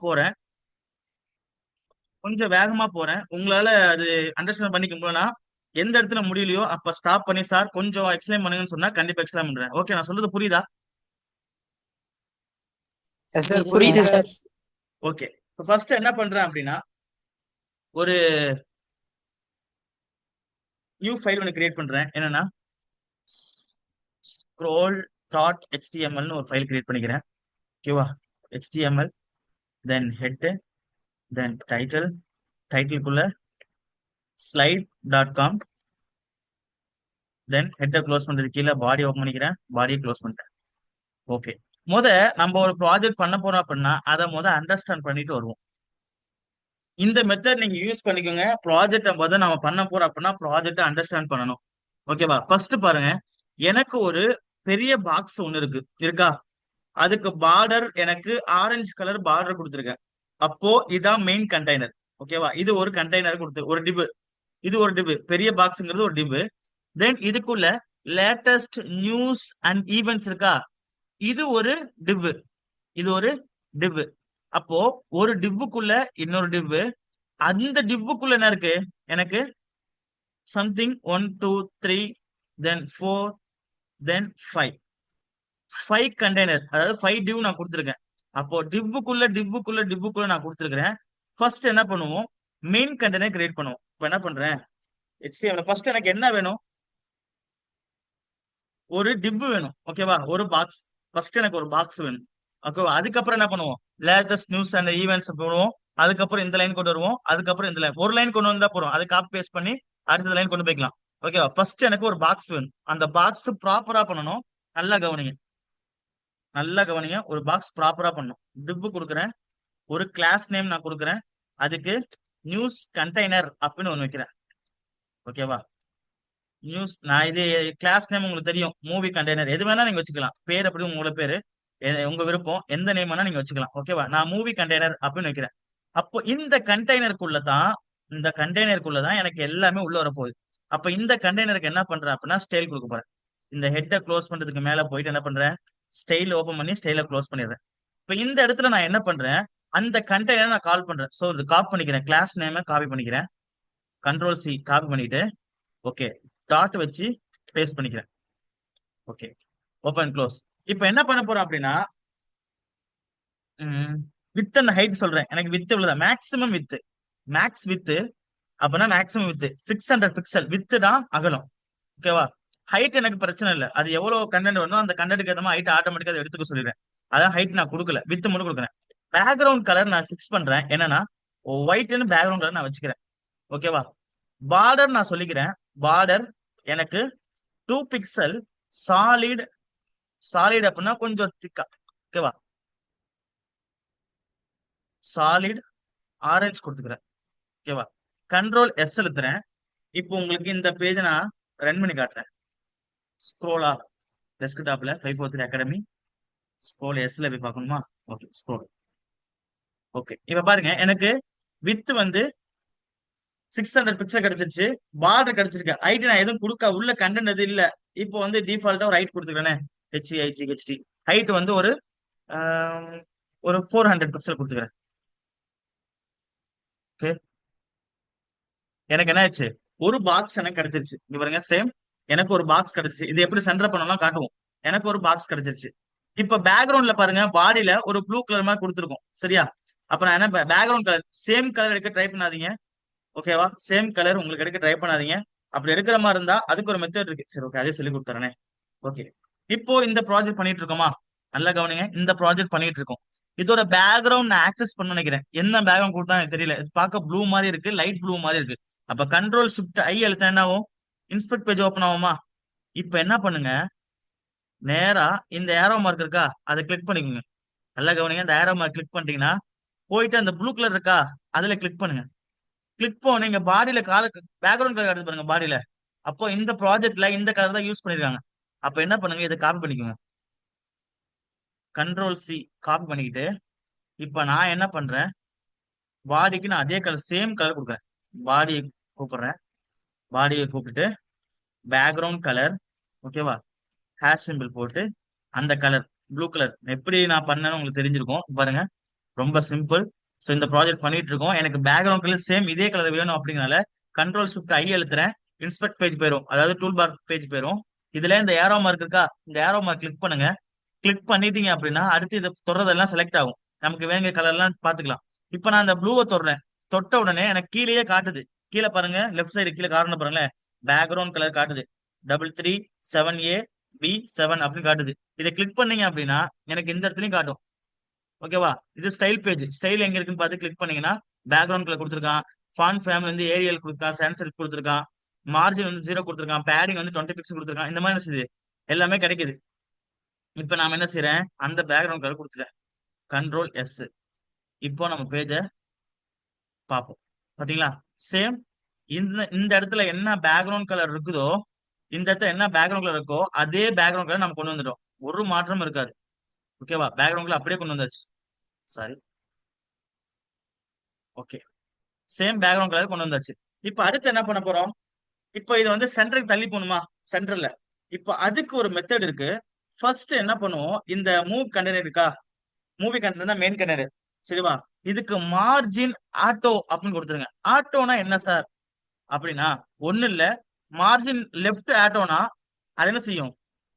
போறேன், கொஞ்சம் வேகமா போறேன். உங்களால அது அண்டர்ஸ்டாண்ட் பண்ணிக்க முடியலனா எந்த இடத்துல முடியலையோ அப்ப ஸ்டாப் பண்ணி சார் கொஞ்சம் எக்ஸ்பிளைன் பண்ணுங்கன்னு சொன்னா கண்டிப்பா எக்ஸ்பிளைன் பண்றேன். ஓகே, நான் சொல்றது புரியுதா? எஸ் சார், புரியுது புரியுது சார். சார். ஓகே, இப்போ ஃபர்ஸ்ட் என்ன பண்றேன் அப்படின்னா ஒரு நியூ ஃபைல் ஒன்று கிரியேட் பண்றேன். என்னன்னா scroll டாட் htmlனு ஒரு ஃபைல் கிரியேட் பண்ணிக்கிறேன். ஓகேவா? html தென் ஹெட் தென் டைட்டிலுக்குள்ள slide.com தென் ஹெட்டை க்ளோஸ் பண்றது கீழே பாடி ஓப்பன் பண்ணிக்கிறேன், பாடியை க்ளோஸ் பண்ணிட்டேன். ஓகே, நம்ம ஒரு ப்ராஜெக்ட் பண்ண போறோம் அப்படின்னா அதை அண்டர்ஸ்டாண்ட் பண்ணிட்டு வருவோம். இந்த மெத்தட் நீங்க யூஸ் பண்ணிக்கோங்க. ப்ராஜெக்ட் நம்ம பண்ண போறோம் அப்படின்னா ப்ராஜெக்ட் அண்டர்ஸ்டாண்ட் பண்ணணும். ஓகேவா? ஃபர்ஸ்ட் பாருங்க, எனக்கு ஒரு பெரிய பாக்ஸ் ஒண்ணு இருக்கா? அதுக்கு பார்டர் எனக்கு ஆரஞ்சு கலர் பார்டர் கொடுத்துருக்கேன். அப்போ இதான் மெயின் கண்டெய்னர். ஓகேவா? இது ஒரு கண்டெய்னர் கொடுத்து ஒரு டிப், இது ஒரு டிப், பெரிய பாக்ஸ்ங்கிறது ஒரு டிப். தென் இதுக்குள்ள லேட்டஸ்ட் நியூஸ் அண்ட் ஈவெண்ட்ஸ் இருக்கா? இது ஒரு டிவ், இது ஒரு டிவ். அப்போ ஒரு டிவ்வுக்குள்ள இன்னொரு டிவ், அந்த டிவ்வுக்குள்ள என்ன இருக்கு? எனக்கு சம்திங் 1 2 3 தென் 4 தென் 5 கண்டெய்னர், அதாவது 5 டிவ் நான் கொடுத்துருக்கேன். அப்போ டிவ்வுக்குள்ள நான் கொடுத்துருக்கிறேன். ஃபர்ஸ்ட் என்ன பண்ணுவோம்? மெயின் கண்டெய்னர் கிரியேட் பண்ணுவோம். இப்போ என்ன பண்றேன்? HTML ஃபர்ஸ்ட் எனக்கு என்ன வேணும்? ஒரு டிவ் வேணும். ஓகேவா? ஒரு பாக்ஸ், ஃபர்ஸ்ட் எனக்கு ஒரு பாக்ஸ் வேணும். ஓகேவா? அதுக்கப்புறம் என்ன பண்ணுவோம்? லேட்டஸ்ட் நியூஸ் அண்ட் ஈவெண்ட்ஸ் போடுவோம். அதுக்கப்புறம் இந்த லைன் கொண்டு வருவோம். அதுக்கப்புறம் இந்த லைன், ஒரு லைன் கொண்டு வந்தா போறோம். அதை காப்பி பேஸ்ட் பண்ணி அடுத்த லைன் கொண்டு போய்க்கலாம். ஓகேவா? ஃபர்ஸ்ட் எனக்கு ஒரு பாக்ஸ் வேணும். அந்த பாக்ஸ் ப்ராப்பரா பண்ணணும். நல்லா கவனிங்க, நல்லா கவனிங்க. ஒரு பாக்ஸ் ப்ராப்பரா பண்ணணும். டிவ் கொடுக்குறேன், ஒரு கிளாஸ் நேம் நான் கொடுக்குறேன், அதுக்கு நியூஸ் கண்டெய்னர் அப்படின்னு ஒன்று வைக்கிறேன். ஓகேவா? நியூஸ், நான் இது கிளாஸ் நேம் உங்களுக்கு தெரியும், மூவி கண்டெய்னர், எது வேணா நீங்க வச்சுக்கலாம். பேர் அப்படி உங்களோட பேரு, உங்க விருப்பம், எந்த நேம் வேணா நீங்க வச்சுக்கலாம். ஓகேவா? நான் மூவி கண்டெய்னர் அப்படின்னு வைக்கிறேன். அப்போ இந்த கண்டெய்னருக்குள்ளதான் எனக்கு எல்லாமே உள்ள வரப்போகுது. அப்ப இந்த கண்டெய்னருக்கு என்ன பண்றேன் அப்படின்னா ஸ்டைல் கொடுக்க போறேன். இந்த ஹெட்டை க்ளோஸ் பண்றதுக்கு மேல போயிட்டு என்ன பண்றேன்? ஸ்டைல் ஓபன் பண்ணி ஸ்டைல க்ளோஸ் பண்ணிடுறேன். இப்ப இந்த இடத்துல நான் என்ன பண்றேன்? அந்த கண்டெய்னர் நான் கால் பண்றேன். சோ இது காப்பி பண்ணிக்கிறேன், கிளாஸ் நேம் காப்பி பண்ணிக்கிறேன், கண்ட்ரோல் C காப்பி பண்ணிட்டு ஓகே டாட் வச்சு பேஸ்ட் பண்ணிக்கிறேன். Okay, open close. இப்போ என்ன பண்ண போறோம் அப்படின்னா வித் அண்ட் ஹைட் சொல்றேன். எனக்கு வித் இவ்வளவுதான், மேக்ஸிமம் வித், மேக்ஸ் வித் அப்படின்னா மேக்ஸிமம் வித் 600 பிக்சல் வித் தான் அகலம். ஓகேவா? ஹைட் எனக்கு பிரச்சனை இல்லை, அது எவ்வளவு கண்டென்ட் வரணும் அந்த கண்டென்ட்க்கு ஏற்ற மாதிரி ஹைட் ஆட்டோமேட்டிக்கா அதை எடுத்துக்க சொல்லிடுறேன். அதான் ஹைட் நான் கொடுக்கல, வித் மட்டும் கொடுக்குறேன். பேக்ரவுண்ட் கலர் நான் ஃபிக்ஸ் பண்றேன். என்னன்னா ஒயிட்னு பேக்ரவுண்ட் கலர் நான் வச்சுக்கிறேன். ஓகேவா? பார்டர் நான் சொல்லிக்கிறேன். பார்டர் எனக்கு 2 பிக்சல் சாலிட், சாலிட் அப்படின்னா கொஞ்சம் திக்கா. ஓகேவா? சாலிட் ஆரஞ்சு கொடுத்துக்கிறேன். ஓகேவா? Control S எழுத்துறேன். இப்போ உங்களுக்கு இந்த பேஜ் நான் ரன் பண்ணி காட்டுறேன். ஸ்க்ரோலா டெஸ்க்டாப்ல 543 அகாடமி ஸ்க்ரோல் Sல போய் பார்க்கணுமா? Okay, scroll. ஓகே, இப்ப பாருங்க, எனக்கு வித் 600 பிக்சல் கிடைச்சிருச்சு, பார்டர் கிடைச்சிருக்கு. ஹைட் நான் எதுவும் கொடுக்க, உள்ள கண்டென்ட் எதுவும் இல்ல. இப்போ டிஃபால்ட்டா ஒரு ஹைட் கொடுத்துக்கிறேன், HHD ஹைட் ஒரு ஒரு 400 பிக்சல் கொடுத்துக்கிறேன். ஓகே, எனக்கு என்ன ஆச்சு? ஒரு பாக்ஸ் எனக்கு கிடைச்சிருச்சு. இங்க பாருங்க, சேம் எனக்கு ஒரு பாக்ஸ் கிடைச்சிச்சு. இது எப்படி சென்டர் பண்ணலாம் காட்டுவோம். எனக்கு ஒரு பாக்ஸ் கிடைச்சிருச்சு. இப்ப பேக்ரவுண்ட்ல பாருங்க, பாடியில ஒரு ப்ளூ கலர் மாதிரி கொடுத்துருக்கோம். சரியா? அப்ப நான் என்ன, பேக்ரவுண்ட் கலர் சேம் கலர் எடுக்க ட்ரை பண்ணாதீங்க. ஓகேவா? சேம் கலர் உங்களுக்கு எடுக்க ட்ரை பண்ணாதீங்க. அப்படி எடுக்கிற மாதிரி இருந்தா அதுக்கு ஒரு மெத்தட் இருக்கு. சரி, ஓகே, அதே சொல்லி கொடுத்துறேனே. ஓகே, இப்போ இந்த ப்ராஜெக்ட் பண்ணிட்டு இருக்கோமா? நல்லா கவனிங்க, இந்த ப்ராஜெக்ட் பண்ணிட்டு இருக்கோம். இதோட பேக்ரவுண்ட் நான் ஆக்சஸ் பண்ண நினைக்கிறேன். என்ன பேக்ரவுண்ட் கொடுத்தா எனக்கு தெரியல. இது பார்க்க ப்ளூ மாதிரி இருக்கு, லைட் ப்ளூ மாதிரி இருக்கு. அப்ப கண்ட்ரோல் ஷிஃப்ட் I அழுத்தா என்ன ஆகும்? இன்ஸ்பெக்ட் பேஜ் ஓப்பன் ஆகுமா? இப்ப என்ன பண்ணுங்க, நேரா இந்த ஏரோ மார்க் இருக்கா, அதை கிளிக் பண்ணிக்கோங்க. நல்லா கவனிங்க, இந்த ஏரோ மார்க் கிளிக் பண்ணிட்டீங்கன்னா போயிட்டு அந்த ப்ளூ கலர் இருக்கா, அதுல கிளிக் பண்ணுங்க. கிளிக் பண்ணி நீங்க பாடியில பேக்ரவுண்ட் கலர் எடுத்து பாருங்க பாடியில. அப்போ இந்த ப்ராஜெக்ட்ல இந்த கலர் தான் யூஸ் பண்ணிருக்காங்க. அப்ப என்ன பண்ணுங்க, இதை காப்பி பண்ணிக்கோங்க. கண்ட்ரோல் C காப்பி பண்ணிக்கிட்டு இப்ப நான் என்ன பண்றேன்? பாடிக்கு நான் அதே கலர், சேம் கலர் கொடுக்குறேன். பாடியை கூப்பிடுறேன், பாடியை கூப்பிட்டு பேக்ரவுண்ட் கலர், ஓகேவா, ஹேஷ் சிம்பிள் போட்டு அந்த கலர் ப்ளூ கலர் எப்படி நான் பண்ணேன்னு உங்களுக்கு தெரிஞ்சிருக்கும். பாருங்க, ரொம்ப சிம்பிள். ஸோ இந்த ப்ராஜெக்ட் பண்ணிட்டு இருக்கோம். எனக்கு பேக்ரவுண்ட் கலர் சேம் இதே கலர் வேணும் அப்படிங்கனால கண்ட்ரோல் ஷிஃப்ட் ஐ அழுத்துறேன். இன்ஸ்பெக்ட் பேஜ் போயிடும், அதாவது டூல் பார் பேஜ் போயிடும். இதுல இந்த ஏரோ மார்க் இருக்கா, இந்த ஏரோ மார்க் கிளிக் பண்ணுங்க. கிளிக் பண்ணிட்டீங்க அப்படின்னா அடுத்து இதை தொடர்றதெல்லாம் செலக்ட் ஆகும். நமக்கு வேணுங்க கலர்லாம் பாத்துக்கலாம். இப்போ நான் அந்த ப்ளூவை தொடுறேன். தொட்ட உடனே எனக்கு கீழேயே காட்டுது. கீழே பாருங்க, லெஃப்ட் சைடு கீழே காரணம் பாருங்களேன், பேக்ரவுண்ட் கலர் காட்டுது. 33 7A B7 அப்படின்னு காட்டுது. இதை கிளிக் பண்ணீங்க அப்படின்னா எனக்கு இந்த இடத்துலயும் காட்டும். ஓகேவா? இது ஸ்டைல் பேஜ். ஸ்டைல் எங்க இருக்குன்னு பார்த்து கிளிக் பண்ணீங்கன்னா பேக்ரவுண்ட் கலர் கொடுத்துருக்கான். ஃபாண்ட் ஃபேமிலி வந்து ஏரியல் கொடுத்துருக்கான், சான்செட் கொடுத்துருக்கான், மார்ஜின் வந்து 0 கொடுத்துருக்கான், பேடிங் வந்து 20 பிக்ஸ் கொடுத்துருக்கான். இந்த மாதிரி என்ன செய்யுது, எல்லாமே கிடைக்குது. இப்போ நாம என்ன செய்யறேன், அந்த பேக்ரவுண்ட் கலர் கொடுத்துட்டேன். Control S. இப்போ நம்ம பேஜை பார்ப்போம். பாத்தீங்களா? சேம் இந்த இந்த இடத்துல என்ன பேக்ரவுண்ட் கலர் இருக்குதோ, இந்த இடத்துல என்ன பேக்ரவுண்ட் கலர் இருக்கோ அதே பேக்ரவுண்ட் கலர் நம்ம கொண்டு வந்துட்டோம். ஒரு மாற்றமும் இருக்காது. ஓகேவா? பேக்ரவுண்ட் கலர் அப்படியே கொண்டு வந்தாச்சு. Sorry. Okay, same background colour கொண்டு வந்தாச்சு. இப்போ அடுத்து என்ன பண்ண போறோம், இப்போ இது வந்து சென்டருக்கு தள்ளி போகணுமா, சென்டர்ல. இப்போ அதுக்கு ஒரு மெத்தட் இருக்கு. ஃபர்ஸ்ட் என்ன பண்ணுவோம், இந்த மூவ் கண்டெய்னர் இருக்கா, மூவி கண்டெய்னர் தான் மெயின் கண்டெய்னர். சரிவா? இதுக்கு மார்ஜின் ஆட்டோ அப்படின்னு கொடுத்துருங்க. ஆட்டோனா என்ன சார் அப்படின்னா, ஒண்ணு இல்ல, மார்ஜின் லெஃப்ட் ஆட்டோனா அது என்ன செய்யும்,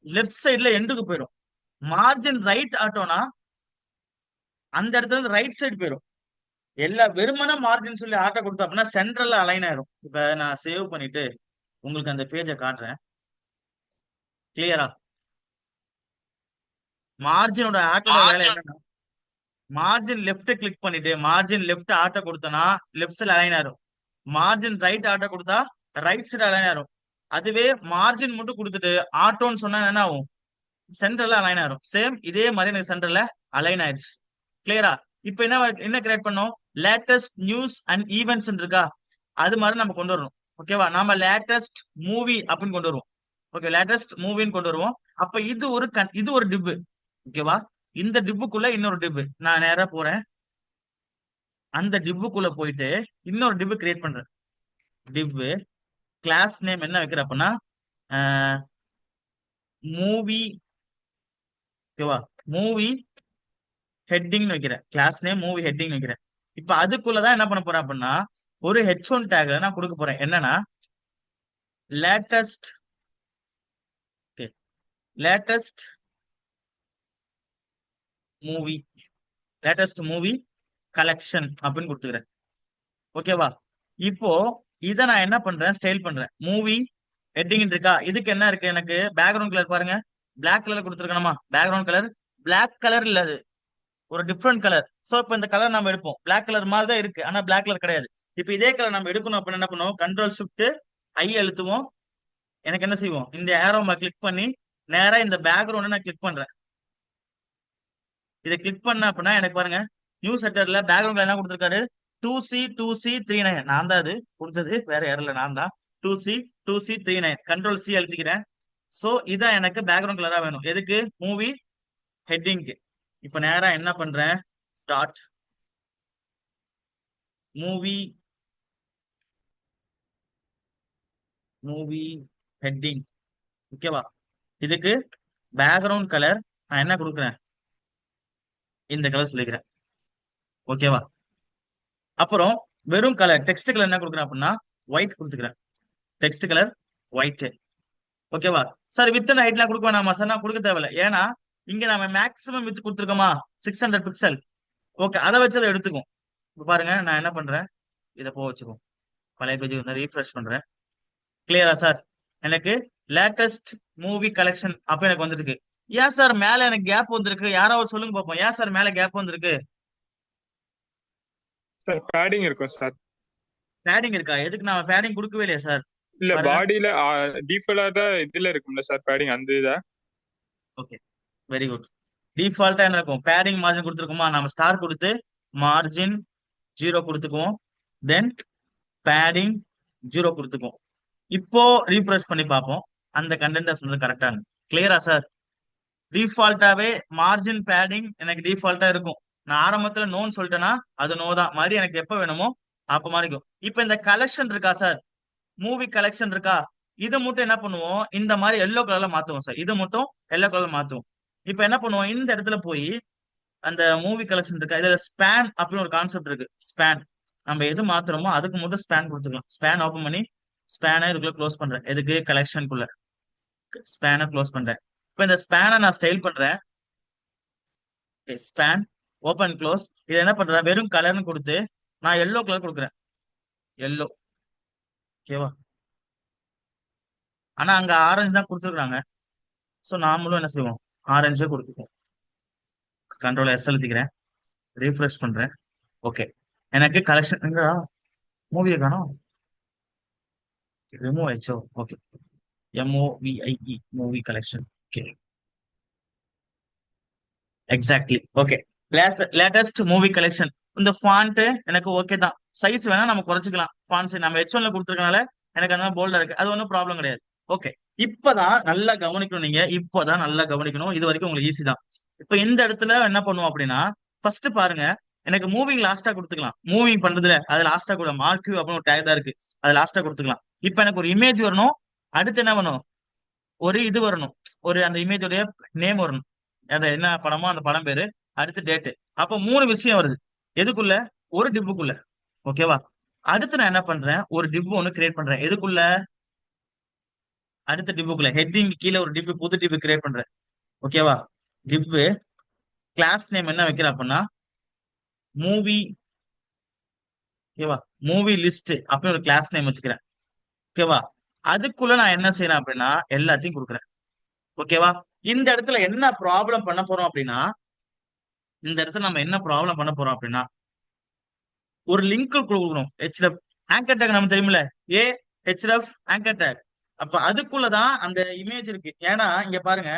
லெஃப்ட் சைடுல எண்டுக்கு போயிடும். மார்ஜின் ரைட் ஆட்டோனா அந்த இடத்துல இருந்து ரைட் சைடு போயிடும். எல்லா வெறுமன மார்ஜின் சொல்லி ஆட்டோ கொடுத்தா அப்படின்னா சென்ட்ரல்ல அலைன் ஆயிரும். இப்ப நான் சேவ் பண்ணிட்டு உங்களுக்கு அந்த பேஜை காட்டுறேன். கிளியரா? மார்ஜினோட ஆட்டோட வேலை என்னன்னா, மார்ஜின் லெஃப்ட் கிளிக் பண்ணிட்டு மார்ஜின் லெஃப்ட் ஆட்டோ கொடுத்தனா லெஃப்ட் சைடு அலைன் ஆயிரும். மார்ஜின் ரைட் ஆட்டோ கொடுத்தா ரைட் சைடு அலைன் ஆயிரும். அதுவே மார்ஜின் மட்டும் கொடுத்துட்டு ஆட்டோன்னு சொன்னா என்ன ஆகும், சென்டர்ல அலைன் ஆயிரும். சேம் இதே மாதிரி எனக்கு சென்டர்ல அலைன் ஆயிடுச்சு. கிளியரா? இப்போ என்ன என்ன கிரியேட் பண்ணோம், லேட்டஸ்ட் நியூஸ் அண்ட் ஈவெண்ட்ஸ் இருக்கா, அது மாதிரி நம்ம கொண்டு வரணும். ஓகேவா? நாம லேட்டஸ்ட் மூவி அப்படின்னு கொண்டு வருவோம். ஓகே, லேட்டஸ்ட் மூவின்னு கொண்டு வருவோம். அப்ப இது ஒரு இது ஒரு டிப்பு. ஓகேவா? இந்த டிப்புக்குள்ள இன்னொரு டிப்பு. நான் நேரா போறேன், அந்த டிப்புக்குள்ள போயிட்டு இன்னொரு டிப்பு கிரியேட் பண்றேன். டிப்பு கிளாஸ் நேம் என்ன வைக்கிறேன் அப்படின்னா மூவி. ஓகேவா? மூவி ஹெட்டிங் வைக்கிறேன். கிளாஸ் நேம் மூவி ஹெட்டிங் வைக்கிறேன். இப்ப அதுக்குள்ளதான் என்ன பண்ண போறேன் அப்படின்னா, ஒரு H1 டேக்ல நான் கொடுக்க போறேன். என்னன்னா latest. Okay, latest movie, latest movie collection அப்படின்னு கொடுத்துக்கிறேன். ஓகேவா? இப்போ இதை நான் என்ன பண்றேன், ஸ்டைல் பண்றேன். மூவி ஹெட்டிங் இருக்கா, இதுக்கு என்ன இருக்கு, எனக்கு பேக்ரவுண்ட் கலர் பாருங்க, பிளாக் கலர் கொடுத்துருக்கணுமா. பேக்ரவுண்ட் கலர் பிளாக் கலர் இல்ல, அது ஒரு டிஃப்ரெண்ட் கலர். சோ இப்போ இந்த கலர் நம்ம எடுப்போம். பிளாக் கலர் மாதிரி தான் இருக்கு, ஆனா பிளாக் கலர் கிடையாது. இப்போ இதே கலர் நம்ம எடுக்கணும் அப்படின்னு என்ன பண்ணுவோம், கண்ட்ரோல் ஷிஃப்ட் ஐ அழுத்துவோம். எனக்கு என்ன செய்வோம், இந்த ஏரோ கிளிக் பண்ணி நேரா இந்த பேக்ரவுண்ட் நான் கிளிக் பண்றேன். இதை கிளிக் பண்ண அப்படின்னா எனக்கு பாருங்க, நியூ செட்டர்ல பேக்ரவுண்ட்ல என்ன கொடுத்துருக்காரு, 2C 2C 39. நான் தான் அது கொடுத்தது, வேற யாரும் இல்ல, நான் தான். 2C 2C 39. Control C அழுத்திக்கிறேன். So இதான் எனக்கு பேக்ரவுண்ட் கலரா வேணும். எதுக்கு, மூவி ஹெட்டிங்க்கு. இப்ப நேரா என்ன பண்றேன், டாட் மூவி, மூவி ஹெட்டிங். ஓகேவா? இதுக்கு பேக்ரவுண்ட் கலர் நான் என்ன கொடுக்குறேன், இந்த கலர் சொல்லிக்கிறேன். ஓகேவா? அப்புறம் வெறும் கலர் டெக்ஸ்ட் கலர் என்ன கொடுக்குறேன் அப்படின்னா ஒயிட் கொடுத்துக்கிறேன். Text colour white. ஓகேவா? சார் வித் அண்ட் ஹைட்லாம் கொடுக்க வேணாமா சார்? நான் கொடுக்க தேவையில்ல. ஏன்னா இங்க நம்ம மேக்ஸிமம் வித் கொடுத்துருக்கோமா, 600 பிக்சல். ஓகே, அதை வச்சு அதை எடுத்துக்கும். இப்ப பாருங்க, நான் என்ன பண்றேன், இதை போக வச்சுக்கோம். பழைய பேஜ் வந்து ரீஃப்ரெஷ் பண்றேன். கிளியரா சார்? எனக்கு லேட்டஸ்ட் மூவி கலெக்ஷன் அப்ப எனக்கு வந்துருக்கு. ஏன் சார் மேல எனக்கு கேப் வந்திருக்கு, யாராவது சொல்லுங்க பார்ப்போம், ஏன் சார் மேல கேப் வந்திருக்கு? சார் பேடிங் இருக்கும் சார். பேடிங் இருக்கா? எதுக்கு, நான் பேடிங் கொடுக்கவே இல்லையா சார்? இல்ல பாருங்க. பாடியில டிஃபால்ட்டா இதுல இருக்கும்ல சார் பேடிங், அந்த இத. Okay, very good. டிஃபால்ட்டா என்ன இருக்கும், பேடிங் மார்ஜின் கொடுத்துருக்குமா, நம்ம ஸ்டார் கொடுத்து மார்ஜின் 0 கொடுத்துக்குவோம். தென் பேடிங் 0 கொடுத்துக்குவோம். இப்போ ரீஃப்ரெஷ் பண்ணி பார்ப்போம் அந்த கண்டென்ட் சொன்னது கரெக்டா. கிளியரா சார்? டிஃபால்ட்டாவே மார்ஜின் பேடிங் எனக்கு டிஃபால்ட்டா இருக்கும். நான் ஆரம்பத்துல நோன்னு சொல்லிட்டேன்னா அது நோ தான். மறுபடியும் எனக்கு எப்ப வேணுமோ அப்ப மாறிக்கும். இப்ப இந்த கலெக்ஷன் இருக்கா சார், மூவி கலெக்ஷன் இருக்கா, இது மட்டும் என்ன பண்ணுவோம், இந்த மாதிரி எல்லோ கலர்ல மாத்துவோம் சார். இது மட்டும் எல்லோ கலர்ல மாத்துவோம். இப்ப என்ன பண்ணுவோம், இந்த இடத்துல போய் அந்த மூவி கலெக்ஷன் இருக்கு, இதுல ஸ்பேன் அப்படின்னு ஒரு கான்செப்ட் இருக்கு. ஸ்பேன் நம்ம எது மாத்துறோமோ அதுக்கு மட்டும் ஸ்பேன் கொடுத்துக்கலாம். ஸ்பேன் ஓபன் பண்ணி ஸ்பேனை இதுக்குள்ள க்ளோஸ் பண்றேன். எதுக்கு? கலெக்ஷனுக்குள்ள ஸ்பேனை க்ளோஸ் பண்றேன். இப்போ இந்த ஸ்பேனை நான் ஸ்டைல் பண்றேன். Span open close. இது என்ன பண்றேன்? வெறும் கலர்னு கொடுத்து நான் எல்லோ கலர் கொடுக்குறேன். எல்லோ. ஓகேவா? ஆனா அங்க ஆரஞ்சு தான் கொடுத்துருக்காங்க. ஸோ நாமளும் என்ன செய்வோம்? ஆரஞ்சே கொடுத்துப்போம். கண்ட்ரோல் எஸ் அழுத்திக்கிறேன். ரீஃப்ரெஷ் பண்றேன். ஓகே. எனக்கு கலெக்ஷன் எங்கடா? மூவியை காணோம். ரிமூவ் ஆயிடுச்சோ? Okay. MOVIE movie collection. Okay, exactly. Okay. Latest movie collection. இந்த ஃபாண்ட் எனக்கு ஓகே தான். சைஸ் வேணா நம்ம குறைச்சிக்கலாம். ஃபாண்ட் சைஸ் நம்ம H1ல கொடுத்துருக்கனால எனக்கு அந்த போல்டா இருக்கு, அது ஒன்றும் ப்ராப்ளம் கிடையாது. ஓகே. இப்பதான் நல்லா கவனிக்கணும். நீங்க இப்பதான் நல்லா கவனிக்கணும். இது வரைக்கும் உங்களுக்கு ஈஸி தான். இப்ப இந்த இடத்துல என்ன பண்ணுவோம் அப்படின்னா, ஃபர்ஸ்ட் பாருங்க, எனக்கு மூவிங் லாஸ்டா கொடுத்துக்கலாம். மூவிங் பண்றதுல அது லாஸ்டா கூட மார்க் அப்படின்னு ஒரு டேக் தான் இருக்கு, அது லாஸ்டா கொடுத்துக்கலாம். இப்ப எனக்கு ஒரு இமேஜ் வரணும். அடுத்து என்ன வரணும்? ஒரு இது வரணும். ஒரு அந்த இமேஜோடைய நேம் வரணும். அது என்ன படமோ அந்த படம் பேரு, அடுத்து டேட்டு. அப்ப 3 விஷயம் வருது. எதுக்குள்ள? ஒரு டிப்புக்குள்ள. ஓகேவா? அடுத்து நான் என்ன பண்றேன்? ஒரு டிப் ஒன்னு கிரியேட் பண்றேன். எதுக்குள்ள? அடுத்த டிப்புக்குள்ள ஹெட்டிங் கீழே ஒரு டிப், புது டிப் கிரியேட் பண்றேன். ஓகேவா? டிப் கிளாஸ் நேம் என்ன வைக்கிறேன் அப்படின்னா மூவி. ஓகேவா? மூவி லிஸ்ட் அப்படின்னு ஒரு கிளாஸ் நேம் வச்சுக்கிறேன். ஓகேவா? அதுக்குள்ள நான் என்ன செய்யறேன் அப்படின்னா எல்லாத்தையும் கொடுக்குறேன். ஓகேவா? இந்த இடத்துல என்ன ப்ராப்ளம் பண்ண போறோம் அப்படின்னா, இந்த இடத்துல நம்ம என்ன ப்ராப்ளம் பண்ண போறோம் அப்படின்னா, ஒரு லிங்க் கொடுக்கணும். ஹெச்எஃப் ஆங்கர் டேக் நம்ம தெரியுமில்ல, ஏ ஹெச்எஃப் ஆங்கர் டேக். அப்ப அதுக்குள்ளதான் அந்த இமேஜ் இருக்கு. ஏன்னா இங்க பாருங்க,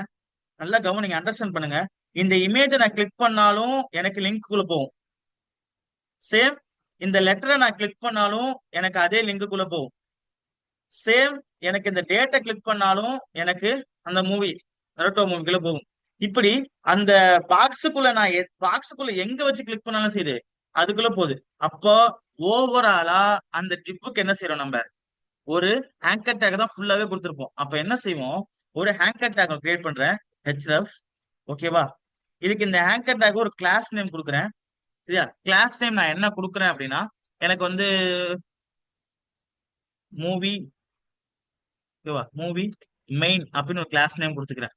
நல்லா கவனிங்க, அண்டர்ஸ்டாண்ட் பண்ணுங்க. இந்த இமேஜை நான் கிளிக் பண்ணாலும் எனக்கு லிங்க்குள்ள போகும். சேம் இந்த லெட்டரை நான் கிளிக் பண்ணாலும் எனக்கு அதே லிங்க்குள்ள போகும். சேம் எனக்கு இந்த டேட்டை கிளிக் பண்ணாலும் எனக்கு அந்த மூவி நருட்டோ மூவிக்குள்ள போகும். இப்படி அந்த பாக்ஸுக்குள்ள நான் பாக்ஸுக்குள்ள எங்க வச்சு கிளிக் பண்ணாலும் சரி அதுக்குள்ள போகுது. அப்போ ஓவராலா அந்த டிப்புக்கு என்ன செய்யறோம்? நம்ம ஒரு ஹேங்கர் டேக் தான் ஃபுல்லாவே கொடுத்துருப்போம். அப்ப என்ன செய்வோம்? ஒரு ஹேங்கர் டேக் கிரியேட் பண்றேன். ஹெச்எஃப். ஓகேவா? இதுக்கு இந்த ஹேங்கர் டேக் ஒரு கிளாஸ் நேம் கொடுக்குறேன். சரியா? கிளாஸ் நேம் நான் என்ன கொடுக்குறேன் அப்படின்னா, எனக்கு வந்து மூவி. ஓகேவா? மூவி மெயின் அப்படின்னு ஒரு கிளாஸ் நேம் கொடுத்துக்கிறேன்.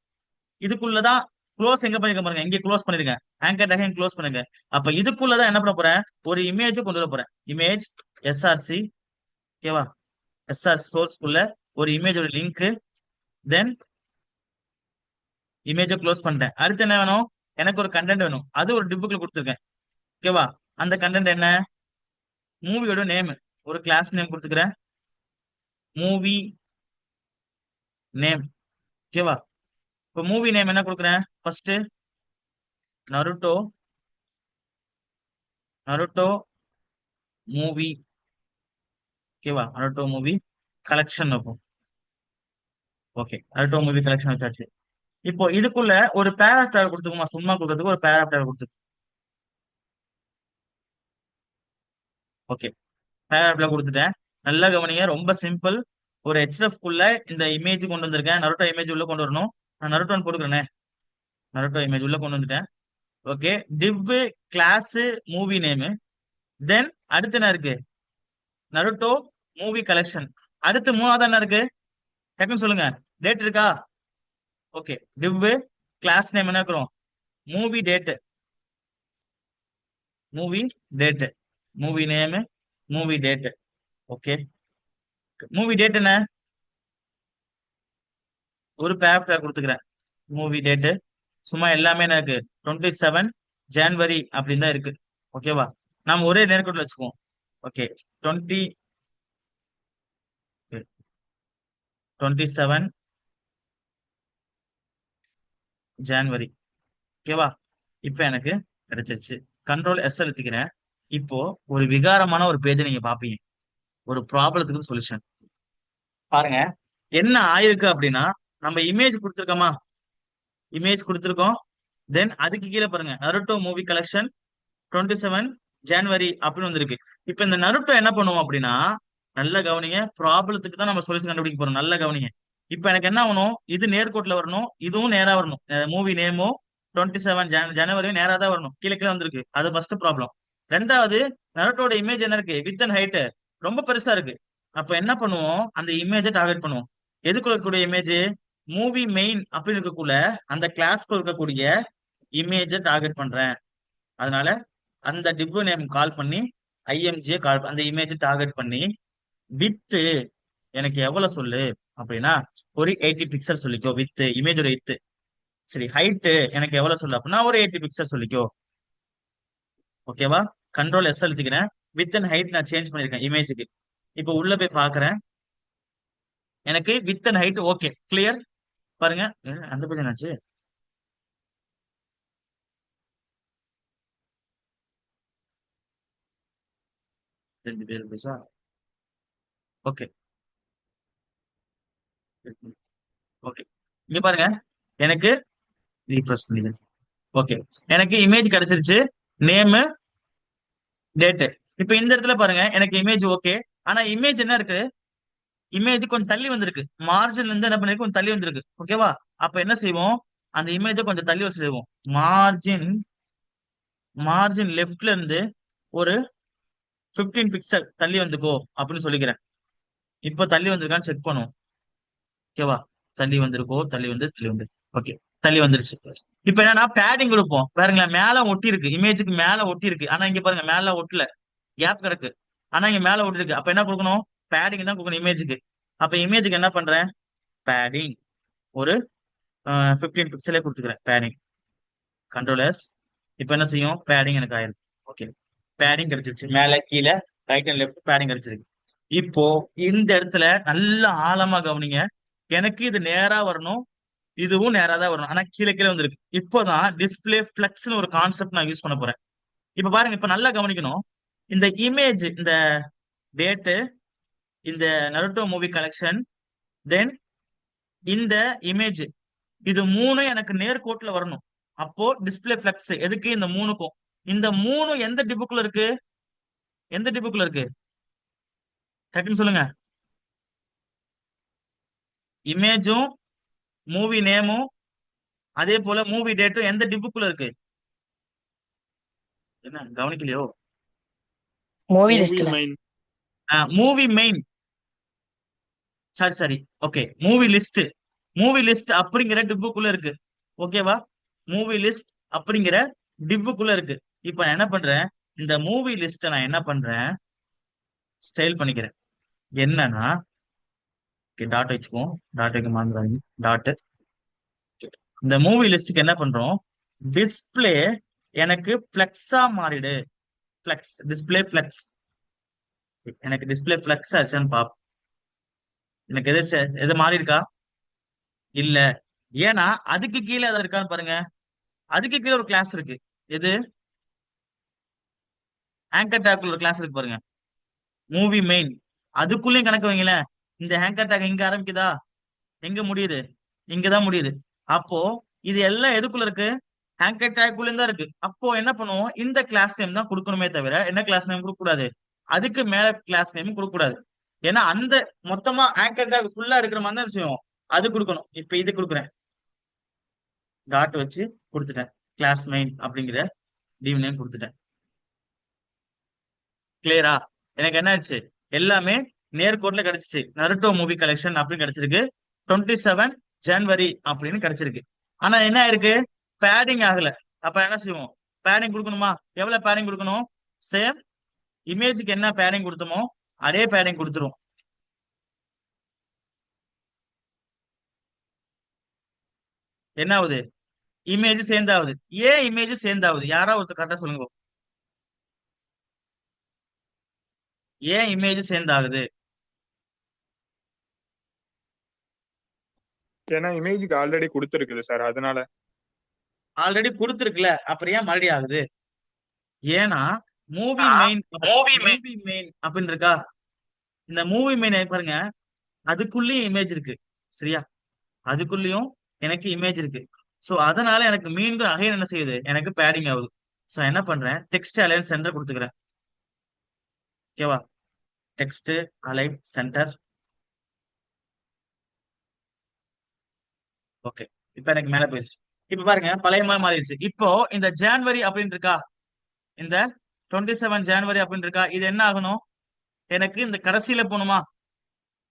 இதுக்குள்ளதான் க்ளோஸ் எங்க பண்ணிருக்க பாருங்க, இங்க க்ளோஸ் பண்ணிருக்கேன். ஆங்கர் டேக் க்ளோஸ் பண்ணுங்க. அப்ப இதுக்குள்ளதான் என்ன பண்ண போறேன்? ஒரு இமேஜ் கொண்டு வர போறேன். Image SRC. ஓகேவா? எஸ்ஆர் சோர்ஸ்க்குள்ள ஒரு இமேஜோட லிங்க். தென் இமேஜை க்ளோஸ் பண்ணிட்டேன். அடுத்து என்ன வேணும்? எனக்கு ஒரு கண்டென்ட் வேணும். அது ஒரு டிப்புக்குள்ள கொடுத்துருக்கேன். ஓகேவா? அந்த கண்டென்ட் என்ன? மூவியோட நேம். ஒரு கிளாஸ் நேம் கொடுத்துக்கிறேன். Movie name. ஓகேவா? இப்ப மூவி நேம் என்ன கொடுக்குறேன்? First Naruto. Naruto movie. ஓகேவா? நருட்டோ மூவி கலெக்ஷன் இருக்கும். ஓகே, நருட்டோ மூவி கலெக்ஷன் வச்சாச்சு. இப்போ இதுக்குள்ள ஒரு பேராகிராஃப் கொடுத்துக்குமா? சும்மா கொடுக்கறதுக்கு ஒரு பேராகிராஃப் கொடுத்து. ஓகே, பேராகிராஃப்ல கொடுத்துட்டேன். நல்லா கவனிங்க, ரொம்ப சிம்பிள். ஒரு HF குள்ள இந்த இமேஜ் கொண்டு வந்திருக்கேன். நருட்டோ இமேஜ் உள்ள கொண்டு வரணும். நான் நருட்டோன்னு போட்டுக்கிறேனே. நருட்டோ இமேஜ் உள்ள கொண்டு வந்துட்டேன். Okay. Div class movie name. Then அடுத்து என்ன இருக்கு? Naruto movie collection. அடுத்து மூணாவது என்ன இருக்கு? டக்குன்னு சொல்லுங்க. டேட் இருக்கா? ஓகே. டிவ் கிளாஸ் நேம் என்ன இருக்கிறோம்? Movie date. Movie date. Movie name. Movie date. Okay. Movie date என்ன? ஒரு பேராகிராஃப் கொடுத்துக்கிறேன். மூவி டேட் சும்மா எல்லாமே எனக்கு 27 ஜனவரி அப்படின்னு தான் இருக்கு. ஓகேவா? நாம ஒரே நேர்கோட்டில் வச்சுக்குவோம். ஓகே. 27 ஜனவரி. ஓகேவா? இப்ப எனக்கு கிடைச்சிருச்சு. கண்ட்ரோல் எஸ் அழுத்திக்கிறேன். இப்போ ஒரு விகாரமான ஒரு பேஜை நீங்க பாப்பீங்க. ஒரு ப்ராப்ளத்துக்கு சொல்யூஷன் பாருங்க. என்ன ஆயிருக்கு அப்படின்னா, நம்ம இமேஜ் கொடுத்துருக்கோமா? இமேஜ் கொடுத்துருக்கோம். தென் அதுக்கு கீழே பாருங்க, நருட்டோ மூவி கலெக்ஷன் 27 ஜனவரி அப்படின்னு வந்திருக்கு. இப்ப இந்த நருட்டோ என்ன பண்ணுவோம் அப்படின்னா, நல்ல கவனிங்க, ப்ராப்ளத்துக்கு தான் நம்ம சொல்யூஷன் கண்டுபிடிக்க போறோம். நல்ல கவனிங்க. இப்ப எனக்கு என்ன ஆகணும்? இது நேர்கோட்டில் வரணும், இதுவும் நேரா வரணும். மூவி நேமோ 27 ஜனவரி நேரா தான் வரணும், கீழே கீழே வந்திருக்கு, அது ஃபர்ஸ்ட் ப்ராப்ளம். ரெண்டாவது, நருட்டோட இமேஜ் என்ன இருக்கு, வித் அண்ட் ஹைட் ரொம்ப பெருசா இருக்கு. அப்ப என்ன பண்ணுவோம், அந்த இமேஜை டார்கெட் பண்ணுவோம். எதுக்குள்ள இருக்கக்கூடிய இமேஜ், மூவி மெயின் அப்படின்னு இருக்கக்குள்ள அந்த கிளாஸ்க்குள்ள இருக்கக்கூடிய இமேஜை டார்கெட் பண்றேன். அதனால அந்த டிப்பு நேம் கால் பண்ணி ஐஎம்ஜியை கால் அந்த இமேஜ் டார்கெட் பண்ணி வித்து எனக்கு எவ்வளவு சொல்லு அப்படின்னா ஒரு 80 பிக்சல் சொல்லிக்கோ, வித் இமேஜோட வித். சரி, ஹைட் எனக்கு எவ்வளவு சொல்லு அப்படின்னா ஒரு 80 பிக்சல் சொல்லிக்கோ. ஓகேவா? கண்ட்ரோல் எஸ் அழுத்திக்கிறேன். வித் அண்ட் ஹைட் நான் சேஞ்ச் பண்ணிருக்கேன் இமேஜுக்கு. இப்போ உள்ள போய் பாக்குறேன், எனக்கு width and height okay clear. பாருங்க, அந்த பேஜ் என்னாச்சு? ரெண்டு பேர் பேசா. ஓகே ஓகே, இங்க பாருங்க, எனக்கு ரீஃப்ரெஷ் பண்ணிக்கிறேன். ஓகே, எனக்கு இமேஜ் கிடைச்சிருச்சு, நேமு, டேட்டு. இப்போ இந்த இடத்துல பாருங்க, எனக்கு இமேஜ் ஓகே. ஆனா இமேஜ் என்ன இருக்கு, இமேஜ் கொஞ்சம் தள்ளி வந்திருக்கு, மார்ஜின்ல இருந்து என்ன பண்ணிருக்கு, கொஞ்சம் தள்ளி வந்திருக்கு. ஓகேவா? அப்ப என்ன செய்வோம், அந்த இமேஜை கொஞ்சம் தள்ளி வச்சிருவோம். மார்ஜின் மார்ஜின் லெஃப்ட்ல இருந்து ஒரு 15 பிக்சல் தள்ளி வந்துக்கோ அப்படின்னு சொல்லிக்கிறேன். இப்போ தள்ளி வந்திருக்கான்னு செக் பண்ணுவோம். ஓகேவா? தள்ளி வந்திருக்கோ, தள்ளி வந்து. ஓகே, தள்ளி வந்துருச்சு. இப்ப என்னன்னா பேடிங் கொடுப்போம். பாருங்களேன், மேல ஒட்டி இருக்கு, இமேஜுக்கு மேல ஒட்டி இருக்கு. ஆனா இங்க பாருங்க, மேல ஒட்டல, கேப் கிடக்கு. ஆனா இங்க மேல ஒட்டி இருக்கு. அப்ப என்ன கொடுக்கணும், பேடிங் தான் கொடுக்கணும் இமேஜுக்கு. அப்ப இமேஜுக்கு என்ன பண்றேன், பேடிங் ஒரு 15 பிக்சலே கொடுத்துக்கிறேன் பேடிங். Control S. இப்போ என்ன செய்யும், பேடிங் எனக்கு ஆயிருக்கு. ஓகே, பேடிங் கிடைச்சிருச்சு, மேல கீழே ரைட் அண்ட் லெஃப்ட் பேடிங் கிடைச்சிருக்கு. இப்போ இந்த இடத்துல நல்ல ஆழமா கவனிங்க, எனக்கு இது நேரா வரணும், இதுவும் நேரா தான் வரணும், ஆனா கீழே கீழே வந்திருக்கு. இப்போதான் டிஸ்பிளே ஃபிளெக்ஸ்னு ஒரு கான்செப்ட் நான் யூஸ் பண்ண போறேன். இப்ப பாருங்க, இப்ப நல்லா கவனிக்கணும். இந்த இமேஜ், இந்த டேட்டு, இந்த நருட்டோ மூவி கலெக்ஷன், தென் இந்த இமேஜ், இது மூணு எனக்கு நேர்கோட்டுல வரணும். அப்போ டிஸ்பிளே ஃபிளெக்ஸ் எதுக்கு, இந்த மூணுக்கும். இந்த மூணு எந்த டிப்புக்குள்ள இருக்கு, எந்த டிப்புக்குள்ள இருக்கு, டக்குன்னு சொல்லுங்க. இமேஜும் மூவி நேமும் அதே போல மூவி டேட்டும் எந்த டிப்புக்குள்ள இருக்கு? என்ன கவனிக்கலையோ? மூவி மூவி லிஸ்ட்ல. மெயின். மூவி மெயின், சரி சரி, okay, movie list. Movie list அப்படிங்கிற டிப்புக்குள்ள இருக்கு. ஓகேவா? மூவி லிஸ்ட் அப்படிங்கிற டிப்புக்குள்ள இருக்கு. இப்ப நான் என்ன பண்றேன், இந்த மூவி லிஸ்ட நான் என்ன பண்றேன், ஸ்டைல் பண்ணிக்கிறேன். என்னன்னா, டாட் வச்சுக்குவோம், டாட் வைக்க மாதிரி டாட். இந்த மூவி லிஸ்ட்டுக்கு என்ன பண்றோம், டிஸ்பிளே எனக்கு பிளெக்ஸா மாறிடு. Flex, display flex. எனக்கு டிஸ்பிளே பிளெக்ஸ் ஆச்சான்னு பாப்போம். எனக்கு எது மாறி இருக்கா, இல்ல. ஏன்னா அதுக்கு கீழே எதாவது இருக்கான்னு பாருங்க. அதுக்கு கீழே ஒரு கிளாஸ் இருக்கு, எது, ஆங்கர் டேக்குள்ள ஒரு கிளாஸ் இருக்கு பாருங்க, மூவி மெயின். அதுக்குள்ளேயும் கணக்கு வைங்களேன், இந்த ஹேங்கர் டேக் எங்க ஆரம்பிக்குதா, எங்க முடியுது, இங்கதான் முடியுது. அப்போ இது எல்லாம் எதுக்குள்ள இருக்கு, ஹேங்கர் டேக்குள்ள தான் இருக்கு. அப்போ என்ன பண்ணுவோம், இந்த கிளாஸ் நேம் தான் கொடுக்கணுமே தவிர என்ன கிளாஸ் நேம் கொடுக்க கூடாது, அதுக்கு மேல கிளாஸ் நேம் கொடுக்க கூடாது. ஏன்னா அந்த மொத்தமா ஆங்கர் டேக் ஃபுல்லா எடுக்கிற மாதிரி தான் செய்வோம், அது கொடுக்கணும். இப்ப இது கொடுக்குறேன், டாட் வச்சு கொடுத்துட்டேன், கிளாஸ் மெயின் அப்படிங்கிற டீம் நேம் கொடுத்துட்டேன். கிளியரா? எனக்கு என்ன ஆச்சு, எல்லாமே நேர்கோட்ல கிடைச்சிச்சு. நருட்டோ மூவி கலெக்ஷன் அப்படின்னு கிடைச்சிருக்கு, 27 ஜனவரி அப்படின்னு கிடைச்சிருக்கு. ஆனா என்ன ஆயிருக்கு, பேடிங் ஆகல. அப்ப என்ன செய்வோம், பேடிங் கொடுக்கணுமா, எவ்வளவு பேடிங் கொடுக்கணும், சேம் இமேஜுக்கு என்ன பேடிங் கொடுத்தோமோ அதே பேடிங் கொடுத்துரும். என்ன ஆகுது, இமேஜ் சேர்ந்தாகுது. ஏன் இமேஜ் சேர்ந்தாகுது, யாராவது ஒருத்தர் கரெக்டா சொல்லுங்க. ஏன் இமேஜ் சேர்ந்தாகுது? ஏன்னா இமேஜுக்கு ஆல்ரெடி கொடுத்துருக்குது சார், அதனால. ஆல்ரெடி கொடுத்துருக்குல்ல, அப்புறம் ஏன் மறுபடியும் ஆகுது? ஏன்னா மூவி மெயின், மூவி மெயின் அப்படின்னு இருக்கா, இந்த மூவி மெயின் பாருங்க, அதுக்குள்ளேயும் இமேஜ் இருக்கு. சரியா? அதுக்குள்ளேயும் எனக்கு இமேஜ் இருக்கு. சோ அதனால எனக்கு மீண்டும் அகைன் என்ன செய்யுது, எனக்கு பேடிங் ஆகுது. சோ என்ன பண்றேன், டெக்ஸ்ட் அலைன் சென்டர் கொடுத்துக்கிறேன். ஓகேவா? Text align centre. ஓகே, இப்ப எனக்கு மேல போயிடுச்சு. இப்ப பாருங்க பழைய மாதிரி மாறிடுச்சு. இப்போ இந்த ஜான்வரி அப்படின்னு இருக்கா, இந்த 27 ஜான்வரி அப்படின்னு இருக்கா, இது என்ன ஆகணும், எனக்கு இந்த கடைசியில போகணுமா?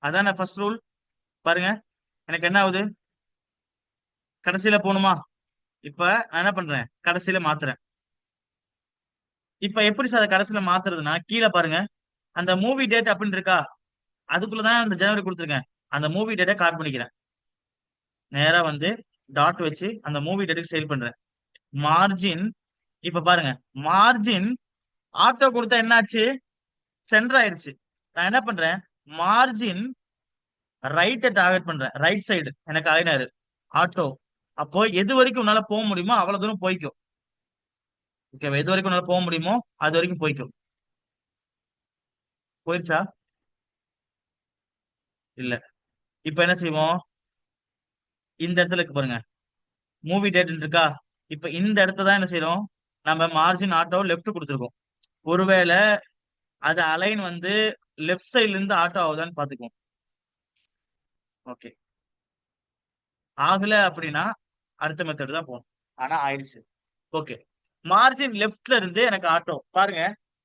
அதான ஃபர்ஸ்ட் ரூல். பாருங்க எனக்கு என்ன ஆகுது, கடைசியில போகணுமா? இப்ப நான் என்ன பண்றேன், கடைசியில மாத்துறேன். இப்ப எப்படி சார் அதை கடைசியில மாத்துறதுன்னா, கீழே பாருங்க அந்த மூவி டேட் அப்படின்னு இருக்கா, அதுக்குள்ளதான் இந்த ஜனவரி கொடுத்துருக்கேன். அந்த மூவி டேட்டை காப்பி பண்ணிக்கிறேன், நேரா வந்து டாட் வச்சு அந்த மூவி டேட்டுக்கு சேல் பண்றேன். மார்ஜின், இப்ப பாருங்க மார்ஜின் ஆட்டோ கொடுத்தா என்னாச்சு, சென்டர் ஆயிருச்சு. நான் என்ன பண்றேன், மார்ஜின் ரைட்டை டார்கெட் பண்றேன், ரைட் சைடு எனக்கு அலைனாரு ஆட்டோ. அப்போ எது வரைக்கும் உன்னால போக முடியுமோ அவ்வளவு தூரம் போய்க்கும். ஓகேவா, எது வரைக்கும் உன்னால போக முடியுமோ அது வரைக்கும் போய்க்கும். போயிருச்சா? இல்ல. இப்ப என்ன செய்வோம், இந்த இடத்துல இருக்கு பாருங்க மூவி டேட் இருக்கா, இப்ப இந்த இடத்த தான் என்ன செய்யறோம், நம்ம மார்ஜின் ஆட்டோ லெஃப்ட் கொடுத்துருக்கோம். ஒருவேளை அது அலைன் வந்து லெஃப்ட் சைட்ல இருந்து ஆட்டோ ஆகுதான்னு பாத்துக்குவோம். ஓகே, ஆகல அப்படின்னா அடுத்த மெத்தட் தான் போகணும். ஆனா ஆயிடுச்சு. ஓகே, மார்ஜின் லெஃப்ட்ல இருந்து எனக்கு ஆட்டோ பாருங்க.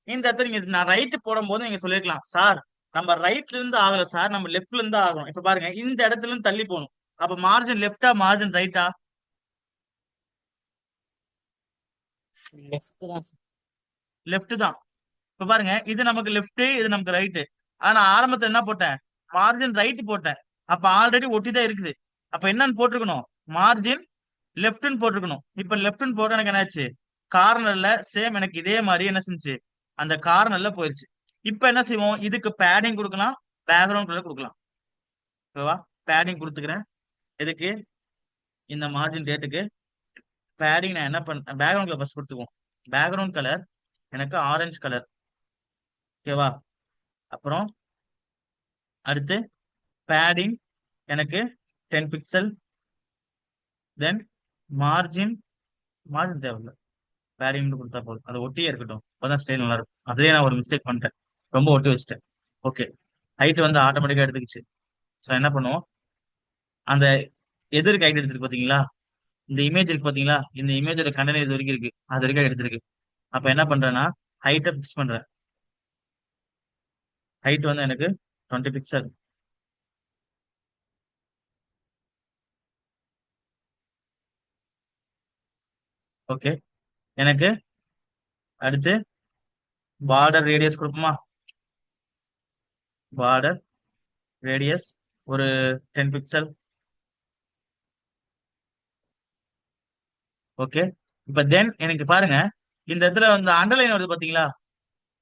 இந்த இடத்துல நீங்க நான் ரைட் போடும்போது நீங்க சொல்லிருக்கலாம், சார் நம்ம ரைட்ல இருந்து ஆகல சார், நம்ம லெஃப்ட்ல இருந்து தான் ஆகணும். இப்ப பாருங்க இந்த இடத்துல இருந்து தள்ளி போகணும். அப்ப மார்ஜின் லெஃப்டா மார்ஜின் ரைட்டா? லெஃப்ட் தான் sir. லெஃப்ட் தான். இப்ப பாருங்க இது நமக்கு லெஃப்ட், இது நமக்கு ரைட்டு. ஆனா ஆரம்பத்துல என்ன போட்டேன், மார்ஜின் ரைட் போட்டேன். அப்ப ஆல்ரெடி ஒட்டி தான் இருக்குது. அப்ப என்னன்னு போட்டிருக்கணும், மார்ஜின் லெஃப்ட்னு போட்டிருக்கணும். இப்ப லெஃப்ட்னு போட்டு எனக்கு என்னாச்சு, கார்னர்ல சேம் எனக்கு இதே மாதிரி என்ன செஞ்சு அந்த கார்னர்ல போயிருச்சு. இப்ப என்ன செய்வோம், இதுக்கு பேடிங் கொடுக்கலாம், பேக்ரவுண்ட் கலர் கொடுக்கலாம். ஓகேவா, பேடிங் கொடுத்துக்கிறேன். எதுக்கு, இந்த மார்ஜின் டேட்டுக்கு பேடிங் நான் என்ன பண்ண, பேக்ரவுண்ட் கலர் ஃபர்ஸ்ட் கொடுத்துக்குவோம். பேக்ரவுண்ட் கலர் எனக்கு ஆரஞ்சு கலர். ஓகேவா, அப்புறம் அடுத்து பேடிங் எனக்கு 10 பிக்சல். தென் மார்ஜின், மார்ஜின் தேவையில்ல, பேடிங் கொடுத்தா போதும், அது ஒட்டியே இருக்கட்டும், அப்பதான் ஸ்டைல் நல்லா இருக்கும். அதே நான் ஒரு மிஸ்டேக் பண்ணிட்டேன், ரொம்ப ஒட்டி வச்சிட்டேன். ஓகே, ஹைட் வந்து ஆட்டோமேட்டிக்கா எடுத்துக்கிச்சு. ஸோ என்ன பண்ணுவோம், அந்த எதிர்க்கு ஹைட் எடுத்துருக்கு பாத்தீங்களா, இந்த இமேஜ் இருக்கு பாத்தீங்களா, இந்த இமேஜோட கண்டென்ட் இது வரைக்கும் இருக்கு, அது வரைக்கும் எடுத்திருக்கு. அப்ப என்ன பண்றேன்னா ஹைட்டை பிக்ஸ் பண்றேன். ஹைட் வந்து எனக்கு 20 பிக்சல். ஓகே, எனக்கு அடுத்து பார்டர் ரேடியஸ் கொடுப்போமா, பார்டர் ரேடியஸ் ஒரு 10 பிக்சல். ஓகே, இப்ப தென் எனக்கு பாருங்க இந்த இடத்துல வந்து அண்டர்லைன் வருது பாத்தீங்களா,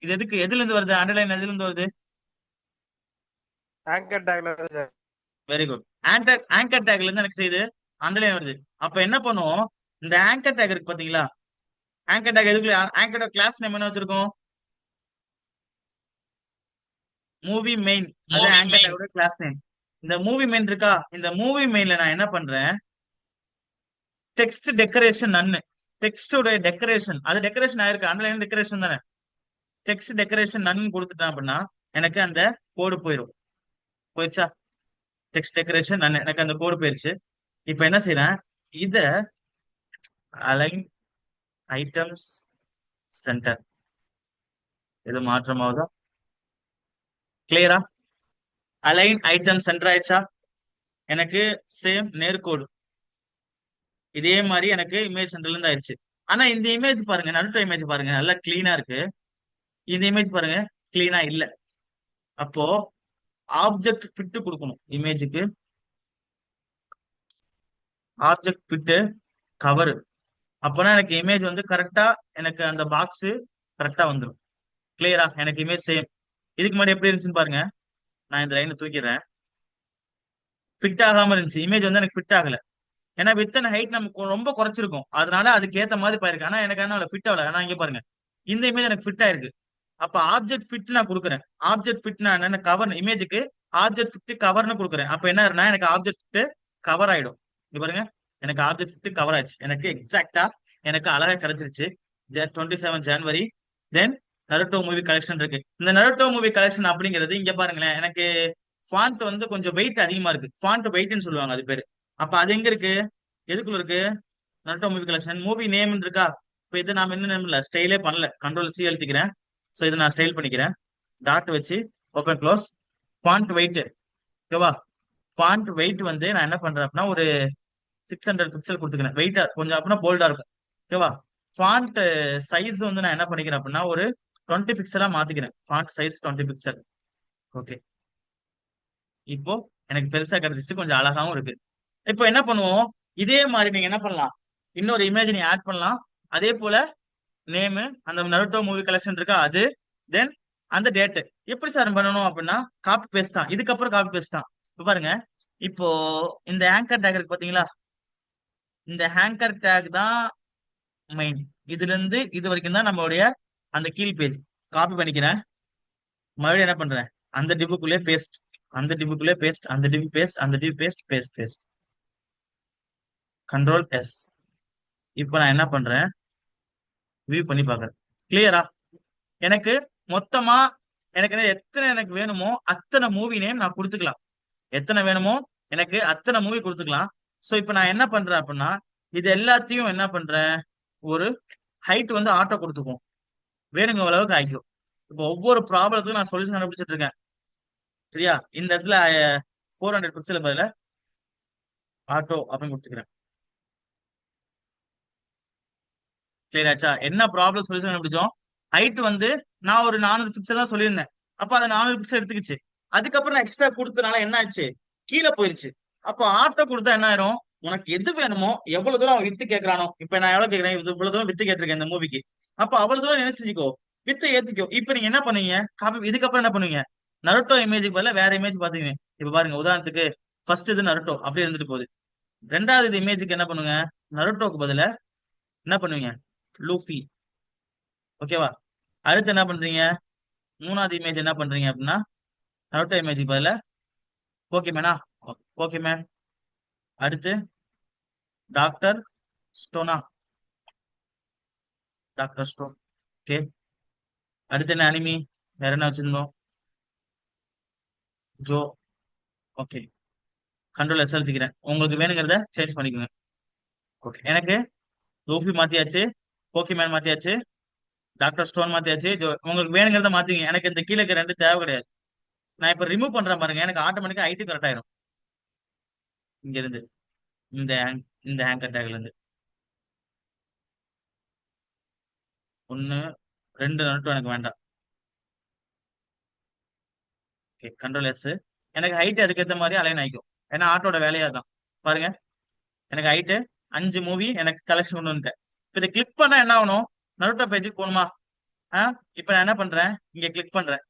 இது எதுக்கு, எதுல இருந்து வருது அண்டர்லைன், எதுல இருந்து வருது? ஆங்கர் டேக்ல சார். Very good. ஆங்கர் டேக்ல இருந்து எனக்கு செய்து அண்டர்லைன் வருது. அப்ப என்ன பண்ணுவோம், இந்த ஆங்கர் டேக் இருக்கு பாத்தீங்களா, ஆங்கர் டேக் எதுக்குள்ள, ஆங்கர் கிளாஸ் நேம் என்ன வச்சிருக்கோம், மூவி மெயின். அது ஆங்கர் டேக்கோட கிளாஸ் நேம். இந்த மூவி மெயின் இருக்கா, இந்த மூவி மெயின்ல நான் என்ன பண்றேன், டெக்ஸ்ட் டெக்கரேஷன் நன்னு, டெக்ஸ்டோட டெக்கரேஷன், அது டெக்கரேஷன் ஆயிருக்கு, அண்டர்லைன் டெக்கரேஷன் தானே, டெக்ஸ்ட் டெக்கரேஷன் நன்னு கொடுத்துட்டேன் அப்படின்னா எனக்கு அந்த கோடு போயிடும். போயிடுச்சா, டெக்ஸ்ட் டெக்கரேஷன் நன்னு, எனக்கு அந்த கோடு போயிருச்சு. இப்ப என்ன செய்யறேன், இத அலைன் ஐட்டம்ஸ் சென்டர், இது மாற்றமாவதா, கிளியரா, அலைன் ஐட்டம் சென்டர் ஆயிடுச்சா, எனக்கு சேம் நேர்கோடு இதே மாதிரி எனக்கு இமேஜ் சென்டர்ல இருந்து ஆயிடுச்சு. ஆனா இந்த இமேஜ் பாருங்க, நடுட்ட இமேஜ் பாருங்க நல்லா கிளீனா இருக்கு, இந்த இமேஜ் பாருங்க கிளீனா இல்ல. அப்போ ஆப்ஜெக்ட் ஃபிட் கொடுக்கணும் இமேஜுக்கு, ஆப்ஜெக்ட் ஃபிட் கவர். அப்பனா எனக்கு இமேஜ் வந்து கரெக்டா, எனக்கு அந்த பாக்ஸ் கரெக்டா வந்துடும். கிளியரா, எனக்கு இமேஜ் சேம். இதுக்கு முன்னாடி எப்படி இருந்துச்சுன்னு பாருங்க, நான் இந்த லைனை தூக்கிடுறேன், ஃபிட் ஆகாம இருந்துச்சு இமேஜ் வந்து எனக்கு ஃபிட் ஆகல. ஏன்னா வித் அண்ட் ஹைட் நம்ம ரொம்ப குறைச்சிருக்கும், அதனால அதுக்கு ஏத்த மாதிரி பாயிருக்கு. ஆனா எனக்கு என்ன ஃபிட் ஆகல. ஆனா இங்க பாருங்க இந்த இமேஜ் எனக்கு ஃபிட் ஆயிருக்கு. அப்ப ஆப்ஜெக்ட் ஃபிட் நான் கொடுக்குறேன். ஆப்ஜெக்ட் ஃபிட் நான் என்ன, கவர் இமேஜுக்கு ஆப்ஜெக்ட் ஃபிட் கவர்னு கொடுக்குறேன். அப்ப என்ன ஆயிருன்னா எனக்கு ஆப்ஜெக்ட் ஃபிட் கவர் ஆயிடும். இங்க பாருங்க எனக்கு ஆப்ஜெக்ட் ஃபிட் கவர் ஆயிடுச்சு, எனக்கு எக்ஸாக்டா எனக்கு அழகா கிடைச்சிருச்சு. 27 ஜனவரி. தென் நருட்டோ மூவி கலெக்ஷன் இருக்கு. இந்த நருட்டோ மூவி கலெக்ஷன் அப்படிங்கிறது இங்க பாருங்களேன், எனக்கு ஃபாண்ட் வந்து கொஞ்சம் வெயிட் அதிகமா இருக்கு, ஃபாண்ட் வெயிட்னு சொல்லுவாங்க அது பேரு. அப்ப அது எங்க இருக்கு, எதுக்குள்ள இருக்கு, Naruto movie collection movie name இருக்கா? இப்போ இது நாம என்ன நேம் இல்ல ஸ்டைலே பண்ணல, கண்ட்ரோல் சி அழுத்திக்கிறேன். ஸோ இது நான் ஸ்டைல் பண்ணிக்கிறேன். டாட் வச்சு ஓப்பன் க்ளோஸ். ஃபாண்ட் வெயிட், ஓகேவா? ஃபாண்ட் வெயிட் வந்து நான் என்ன பண்றேன் அப்படின்னா ஒரு 600 பிக்சல் கொடுத்துக்கிறேன். வெயிட்டா கொஞ்சம் அப்படின்னா போல்டா இருக்கும், ஓகேவா? ஃபாண்ட் சைஸ் வந்து நான் என்ன பண்ணிக்கிறேன் அப்படின்னா ஒரு 20 பிக்சலா மாத்திக்கிறேன். Font size 20 pixel. ஓகே, இப்போ எனக்கு பெருசா கிடைச்சிச்சு, கொஞ்சம் அழகாவும் இருக்கு. இப்போ என்ன பண்ணுவோம், இதே மாதிரி நீங்க என்ன பண்ணலாம், இன்னொரு இமேஜ் நீங்க ஆட் பண்ணலாம். அதே போல நேமு அந்த நருட்டோ மூவி கலெக்ஷன் இருக்கா அது, தென் அந்த டேட். எப்படி சார் பண்ணணும் அப்படின்னா காப்பி பேஸ்ட் தான், இதுக்கப்புறம் காப்பி பேஸ்ட் தான். இப்போ பாருங்க, இப்போ இந்த ஆங்கர் டேக் இருக்கு பாத்தீங்களா, இந்த ஹேங்கர் டேக் தான் மெயின். இதுல இருந்து இது வரைக்கும் தான் நம்மளுடைய அந்த கீழ் பேஜ். காப்பி பண்ணிக்கிறேன், மறுபடியும் என்ன பண்றேன், அந்த டிப்புக்குள்ளே பேஸ்ட், அந்த டிப்புக்குள்ளே பேஸ்ட், அந்த டிப் பேஸ்ட், அந்த div paste, paste paste, control S. இப்போ நான் என்ன பண்றேன், வியூ பண்ணி பாக்குறேன். கிளியரா? எனக்கு மொத்தமா எனக்கு எத்தனை எனக்கு வேணுமோ அத்தனை மூவி நேம் நான் கொடுத்துக்கலாம். எத்தனை வேணுமோ எனக்கு அத்தனை மூவி கொடுத்துக்கலாம். ஸோ இப்போ நான் என்ன பண்றேன் அப்படின்னா இது எல்லாத்தையும் என்ன பண்றேன், ஒரு ஹைட் வந்து ஆட்டோ கொடுத்துக்கும், வேணுங்க அளவுக்கு ஆயிக்கும். இப்போ ஒவ்வொரு ப்ராப்ளத்துக்கும் நான் சொல்யூஷன் கண்டுபிடிச்சிட்டு இருக்கேன், சரியா? இந்த இடத்துல 400 பிக்சல் பதில ஆட்டோ அப்படின்னு கொடுத்துக்கிறேன். சரி ஆச்சா? என்ன ப்ராப்ளம் சொல்யூஷன் கண்டுபிடிச்சோம்? ஹைட் வந்து நான் ஒரு 400 பிக்சல் தான் சொல்லியிருந்தேன். அப்ப அதை 400 பிக்சல் எடுத்துக்கிச்சு. அதுக்கப்புறம் நான் எக்ஸ்ட்ரா கொடுத்தனால என்ன ஆச்சு, கீழே போயிருச்சு. அப்ப ஆட்டோ கொடுத்தா என்ன ஆயிரும், உனக்கு எது வேணுமோ எவ்வளவு தூரம் அவன் வித்து கேட்கறானோ, இப்ப நான் எவ்வளவு கேட்கறேன், இது இவ்வளவு தூரம் வித்து கேட்டிருக்கேன் இந்த மூவிக்கு, அப்ப அவ்வளவு தூரம் என்ன செஞ்சுக்கோ, வித்து ஏத்திக்கோ. இப்ப நீங்க என்ன பண்ணுவீங்க, காப்பி. இதுக்கப்புறம் என்ன பண்ணுவீங்க, நருட்டோ இமேஜுக்கு பதிலா வேற இமேஜ் பாத்துங்க. இப்ப பாருங்க, உதாரணத்துக்கு ஃபர்ஸ்ட் இது நருட்டோ அப்படியே இருந்துட்டு போகுது. ரெண்டாவது இது இமேஜுக்கு என்ன பண்ணுங்க, நருட்டோக்கு பதிலா என்ன பண்ணுவீங்க, லூஃபி, ஓகேவா? அடுத்து என்ன பண்றீங்க, மூணாவது இமேஜ் என்ன பண்றீங்க அப்படின்னா நருட்டோ இமேஜுக்கு பதிலா போக்கிமேனா, போக்கிமேன். அடுத்து டாக்டர் ஸ்டோனா, டாக்டர் ஸ்டோன். ஓகே, அடுத்து என்ன அனிமி, வேற என்ன வச்சிருந்தோம், ஜோ. ஓகே, கண்ட்ரோல் எஸ் அழுத்திக்கிறேன். உங்களுக்கு வேணுங்கிறத சேஞ்ச் பண்ணிக்கோங்க. ஓகே, எனக்கு லூஃபி மாத்தியாச்சு, போக்கிமேன் மாத்தியாச்சு, டாக்டர் ஸ்டோன் மாத்தியாச்சு, ஜோ. உங்களுக்கு வேணுங்கிறத மாத்திங்க, எனக்கு இந்த கீழே இருக்க ரெண்டு தேவை கிடையாது. நான் இப்ப ரிமூவ் பண்றேன் பாருங்க, எனக்கு ஆட்டோமேட்டிக்கா ஐடி கரெக்ட் ஆயிரும். இங்க இருந்து இந்த இந்த ஹேங்கர் டேக்ல இருந்து 1 2 நருட்டோ எனக்கு வேண்டாம். Okay, control S. எனக்கு ஹைட் அதுக்கேற்ற மாதிரி அலைன் ஆயிக்கும், ஏன்னா ஆட்டோட வேலையா தான். பாருங்க, எனக்கு ஹைட்டு 5 மூவி எனக்கு கலெக்ஷன் கொண்டு வந்துட்டேன். இப்போ இதை கிளிக் பண்ணா என்ன ஆகணும், நருட்டோ பேஜுக்கு போகணுமா? இப்போ நான் என்ன பண்றேன், இங்க கிளிக் பண்றேன்,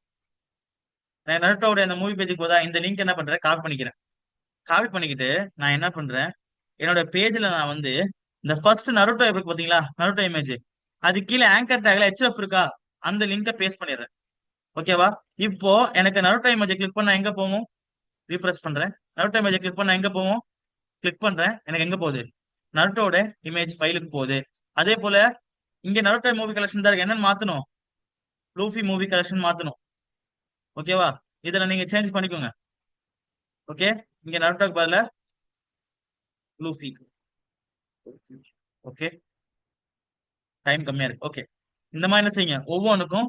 நான் நருட்டோடைய அந்த மூவி பேஜுக்கு போதா, இந்த லிங்க் என்ன பண்றேன், காப்பி பண்ணிக்கிறேன். காப்பி பண்ணிக்கிட்டு நான் என்ன பண்றேன், என்னோட பேஜ்ல நான் வந்து இந்த ஃபர்ஸ்ட் நருட்டோ இருக்கு பாத்தீங்களா, நருட்டோ இமேஜ், அது கீழே ஆங்கர் டேக்ல HF இருக்கா, அந்த லிங்கை பேஸ்ட் பண்ணிடுறேன். ஓகேவா? இப்போ எனக்கு நருட்டோ இமேஜ் கிளிக் பண்ணா எங்க போகும், ரீஃப்ரெஷ் பண்றேன். நருட்டோ இமேஜ் கிளிக் பண்ணா எங்க போகும், கிளிக் பண்றேன், எனக்கு எங்க போகுது, நருட்டோட இமேஜ் ஃபைலுக்கு போகுது. அதே போல இங்க நருட்டோ மூவி கலெக்ஷன் தான் இருக்கு, என்னன்னு மாத்தணும், லூஃபி மூவி கலெக்ஷன் மாத்தணும். ஓகேவா? இதுல நீங்க சேஞ்ச் பண்ணிக்கோங்க. ஓகே, இங்க நருட்டோக்கு பதிலா லூஃபி. ஓகே, டைம் கம்மியா இருக்கு. ஓகே, இந்த மாதிரி என்ன செய்யுங்க, ஒவ்வொன்றுக்கும்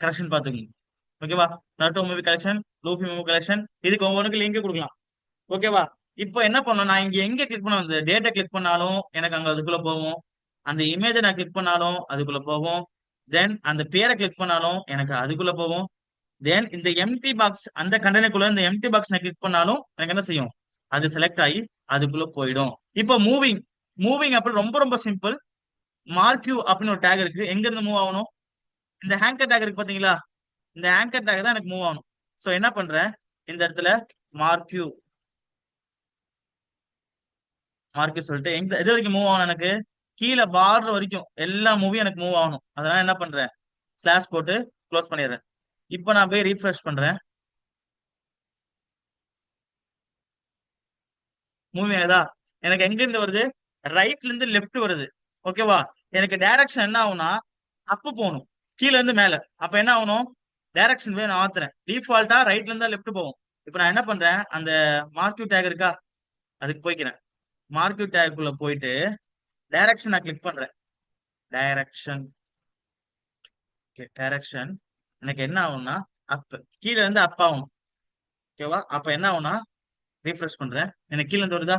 கலெக்ஷன் பாத்துக்கோங்க. ஓகேவா? Naruto movie collection, Luffy movie collection, இதுக்கு ஒவ்வொன்றுக்கு லிங்க் கொடுக்கலாம். ஓகேவா? இப்போ என்ன பண்ணும், நான் இங்க எங்க கிளிக் பண்ண வந்து டேட்டா கிளிக் பண்ணாலும் எனக்கு அங்க அதுக்குள்ள போகும், அந்த இமேஜை நான் கிளிக் பண்ணாலும் அதுக்குள்ள போகும், தென் அந்த பேரை கிளிக் பண்ணாலும் எனக்கு அதுக்குள்ள போகும், தென் இந்த எம்டி பாக்ஸ் அந்த கண்டெய்னருக்குள்ள இந்த எம்டி பாக்ஸ் நான் கிளிக் பண்ணாலும் எனக்கு என்ன செய்யும், அது செலக்ட் ஆகி அதுக்குள்ள போயிடும். இப்போ மூவிங், மூவிங் அப்படி ரொம்ப ரொம்ப சிம்பிள். மார்க்யூ அப்படின்னு ஒரு டேக் இருக்கு, எங்க இருந்து மூவ் ஆகணும், இந்த ஹேங்கர் டேக் இருக்கு பாத்தீங்களா, இந்த ஹேங்கர் டேக் தான் எனக்கு மூவ் ஆகணும். ஸோ என்ன பண்றேன், இந்த இடத்துல மார்க்யூ, மார்க்யூ சொல்லிட்டு எங்க எது வரைக்கும் மூவ் ஆகணும், எனக்கு கீழே பார்டர் வரைக்கும் எல்லா மூவியும் எனக்கு மூவ் ஆகணும். அதனால என்ன பண்றேன், ஸ்லாஷ் போட்டு க்ளோஸ் பண்ணிடுறேன். இப்போ நான் போய் ரீஃப்ரெஷ் பண்றேன், மூவி ஆகுதா, எனக்கு எங்க இருந்து வருது, ரைட்ல இருந்து லெஃப்ட் வருது. ஓகேவா? எனக்கு டைரக்ஷன் என்ன ஆகும்னா அப்பு போகணும், கீழ இருந்து மேல. அப்ப என்ன ஆகணும், டைரக்ஷன் போய் நான் மாத்துறேன், டிஃபால்ட்டா ரைட்ல இருந்தா லெஃப்ட் போகும். இப்போ நான் என்ன பண்றேன், அந்த மார்க்யூ டேக் இருக்கா, அதுக்கு போய்க்கிறேன். மார்க்யூ டேக்குள்ள போயிட்டு டைரக்ஷன் நான் கிளிக் பண்றேன். டைரக்ஷன். Okay, direction. எனக்கு என்ன ஆகும்னா அப், கீழ இருந்து அப் ஆகும். ஓகேவா? அப்ப என்ன ஆகும்னா ரீஃப்ரெஷ் பண்றேன், எனக்கு கீழ இருந்து வருதா?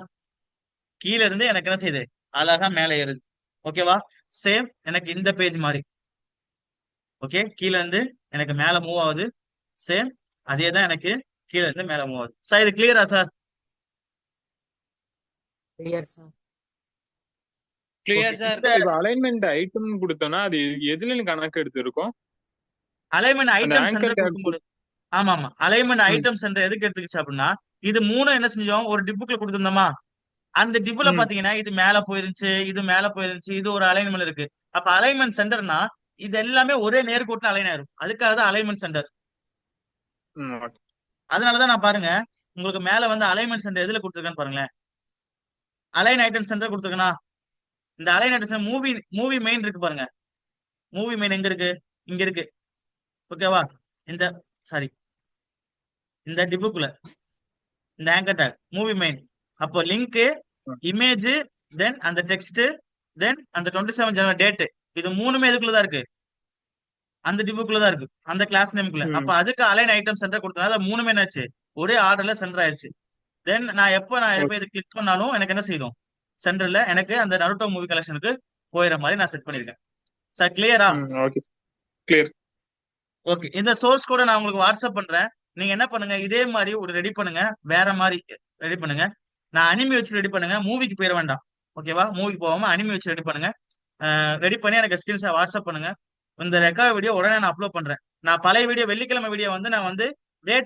கீழ இருந்து எனக்கு என்ன செய்யுது, அழகா மேலே ஏறுது. ஓகேவா? சேம் எனக்கு இந்த பேஜ் மாதிரி. ஓகே, கீழ இருந்து எனக்கு மேல மூவ் ஆகுது. சேம் அதே தான் எனக்கு கீழ இருந்து மேல மூவ் ஆகுது. சார் இது கிளியரா sir? Clear sir. Okay, clear sir. இந்த இப்ப அலைன்மெண்ட் ஐட்டம் கொடுத்தோம்னா அது எதுல கணக்கு எடுத்து இருக்கும்? அலைன்மெண்ட் அந்த ஐட்டம் ஆங்கர் சென்டர் டேக். கொடுக்கும்போது, ஆமா ஆமா, அலைன்மெண்ட் ஐட்டம் சென்டர் எதுக்கு எடுத்துக்கிச்சு அப்படின்னா, இது மூணு என்ன செஞ்சோம், ஒரு டிப்புக்குள்ள கொடுத்துருந்தோமா, அந்த டிப்புல பாத்தீங்கன்னா இது மேல போயிருந்துச்சு, இது மேல போயிருந்துச்சு, இது ஒரு அலைன்மெண்ட் இருக்கு. அப்ப அலைன்மெண்ட் சென்டர்னா இது எல்லாமே ஒரே நேர்கோட்டுல அலைன் ஆயிரும். அதுக்காக தான் அலைன்மெண்ட் சென்டர். அதனாலதான் நான் பாருங்க, உங்களுக்கு மேல வந்து அலைன்மெண்ட் சென்டர் எதுல கொடுத்துருக்கேன்னு பாருங்களேன். அலைன் ஐட்டம் சென்டர் கொடுத்துருக்கேனா? இந்த align item centre movie movie main இருக்கு பாருங்க. மூவி மெயின் எங்க இருக்கு? இங்க இருக்கு. ஓகேவா? இந்த, சாரி, இந்த டிப்புக்குள்ள இந்த ஆங்கர் டேக் மூவி மெயின். அப்போ லிங்க், இமேஜ், தென் அந்த டெக்ஸ்ட், தென் அந்த 27 ஜனவரி டேட், இது மூணுமே எதுக்குள்ளதான் இருக்கு? அந்த டிப்புக்குள்ளதான் இருக்கு, அந்த கிளாஸ் நேமுக்குள்ள. அப்ப அதுக்கு அலைன் ஐட்டம் சென்டர் கொடுத்தனால மூணுமே என்னாச்சு, ஒரே ஆர்டர்ல சென்டர் ஆயிடுச்சு. தென் நான் எப்ப இது கிளிக் பண்ணாலும் எனக்கு என்ன செய்யும், சென்டர்ல எனக்கு அந்த நருட்டோ மூவி கலெக்ஷனுக்கு போயிற மாதிரி நான் செட் பண்ணிருக்கேன். சார் கிளியரா? Okay, clear. ஓகே, இந்த சோர்ஸ் கூட நான் உங்களுக்கு வாட்ஸ்அப் பண்றேன். நீங்க என்ன பண்ணுங்க, இதே மாதிரி ஒரு ரெடி பண்ணுங்க, வேற மாதிரி ரெடி பண்ணுங்க. நான் அனிமி வச்சு ரெடி பண்ணுங்க, மூவிக்கு போயிட வேண்டாம். ஓகேவா? மூவிக்கு போகாம அனிமி வச்சு ரெடி பண்ணுங்க. ரெடி பண்ணி எனக்கு ஸ்கிரீன்ஷாட் வாட்ஸ்அப் பண்ணுங்க. இந்த ரெக்கார்ட் வீடியோ உடனே நான் அப்லோட் பண்றேன். நான் பழைய வீடியோ, வெள்ளிக்கிழமை வீடியோ வந்து நான் வந்து டே